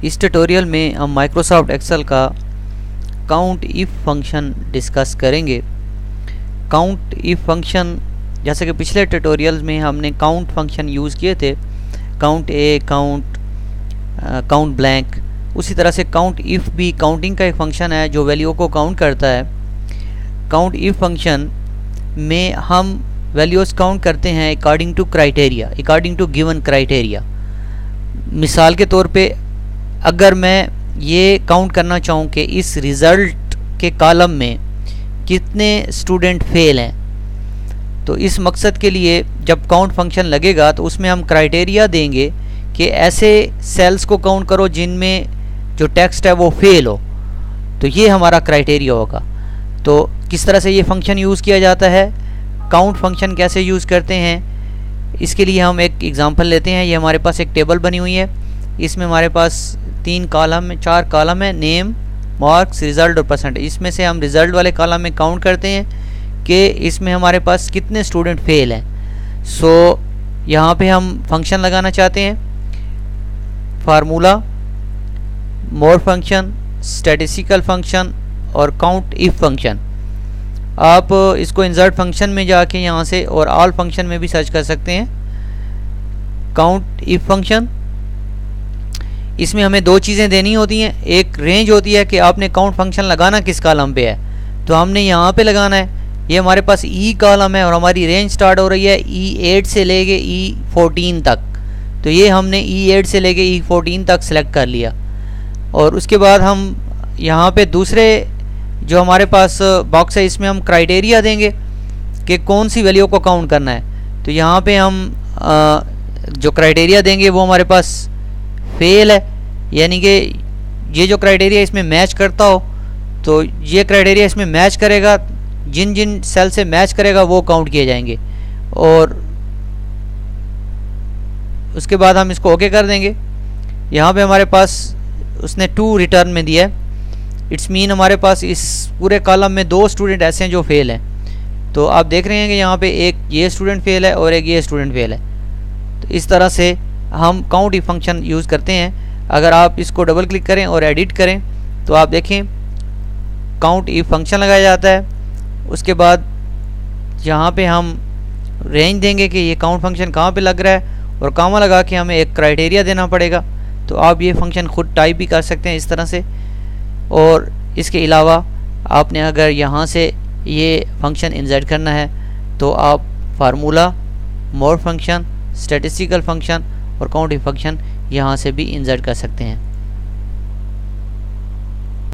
इस ट्यूटोरियल में हम माइक्रोसॉफ्ट एक्सेल का काउंट इफ फंक्शन डिस्कस करेंगे। काउंट इफ फंक्शन जैसे कि पिछले ट्यूटोरियल्स में हमने काउंट फंक्शन यूज़ किए थे, काउंट ए, काउंट ब्लैंक, उसी तरह से काउंट इफ भी काउंटिंग का एक फंक्शन है जो वैल्यू को काउंट करता है। काउंट इफ फंक्शन में हम वैल्यूज़ काउंट करते हैं according to criteria, according to given criteria. मिसाल के तौर पे अगर मैं ये काउंट करना चाहूँ कि इस रिज़ल्ट के कॉलम में कितने स्टूडेंट फेल हैं, तो इस मकसद के लिए जब काउंट फंक्शन लगेगा तो उसमें हम क्राइटेरिया देंगे कि ऐसे सेल्स को काउंट करो जिनमें जो टेक्स्ट है वो फेल हो। तो ये हमारा क्राइटेरिया होगा। तो किस तरह से ये फंक्शन यूज़ किया जाता है, काउंट फंक्शन कैसे यूज़ करते हैं, इसके लिए हम एक एग्जांपल लेते हैं। ये हमारे पास एक टेबल बनी हुई है, इसमें हमारे पास 4 कॉलम है, नेम, मार्क्स, रिज़ल्ट और परसेंटेज। इसमें से हम रिज़ल्ट वाले कॉलम में काउंट करते हैं कि इसमें हमारे पास कितने स्टूडेंट फेल हैं। सो यहाँ पे हम फंक्शन लगाना चाहते हैं, फार्मूला, मोर फंक्शन, स्टैटिस्टिकल फंक्शन और काउंट इफ फंक्शन। आप इसको इंसर्ट फंक्शन में जाके यहाँ से और ऑल फंक्शन में भी सर्च कर सकते हैं। काउंट इफ फंक्शन, इसमें हमें 2 चीज़ें देनी होती हैं। एक रेंज होती है कि आपने काउंट फंक्शन लगाना किस कॉलम पे है, तो हमने यहाँ पे लगाना है। ये हमारे पास ई कॉलम है और हमारी रेंज स्टार्ट हो रही है E8 से लेके E14 तक। तो ये हमने E8 से लेके E14 तक सेलेक्ट कर लिया। और उसके बाद हम यहाँ पे दूसरे जो हमारे पास बॉक्स है इसमें हम क्राइटेरिया देंगे कि कौन सी वैल्यू को काउंट करना है। तो यहाँ पे हम जो क्राइटेरिया देंगे वो हमारे पास फेल है, यानी कि ये जो क्राइटेरिया इसमें मैच करता हो, तो ये क्राइटेरिया इसमें मैच करेगा, जिन जिन सेल से मैच करेगा वो काउंट किए जाएंगे। और उसके बाद हम इसको ओके कर देंगे। यहाँ पे हमारे पास उसने 2 रिटर्न में दिया है। इट्स मीन हमारे पास इस पूरे कॉलम में 2 स्टूडेंट ऐसे हैं जो फेल हैं। तो आप देख रहे हैं कि यहाँ पे एक ये स्टूडेंट फेल है और एक ये स्टूडेंट फेल है। तो इस तरह से हम काउंट इफ फंक्शन यूज़ करते हैं। अगर आप इसको डबल क्लिक करें और एडिट करें तो आप देखें काउंट इफ फंक्शन लगाया जाता है। उसके बाद यहाँ पे हम रेंज देंगे कि ये काउंट फंक्शन कहाँ पे लग रहा है और कामा लगा के हमें एक क्राइटेरिया देना पड़ेगा। तो आप ये फंक्शन खुद टाइप भी कर सकते हैं इस तरह से। और इसके अलावा आपने अगर यहाँ से ये फंक्शन इंसर्ट करना है तो आप फार्मूला, मोर फंक्शन, स्टैटिस्टिकल फंक्शन और काउंट इफ फंक्शन यहाँ से भी इंसर्ट कर सकते हैं।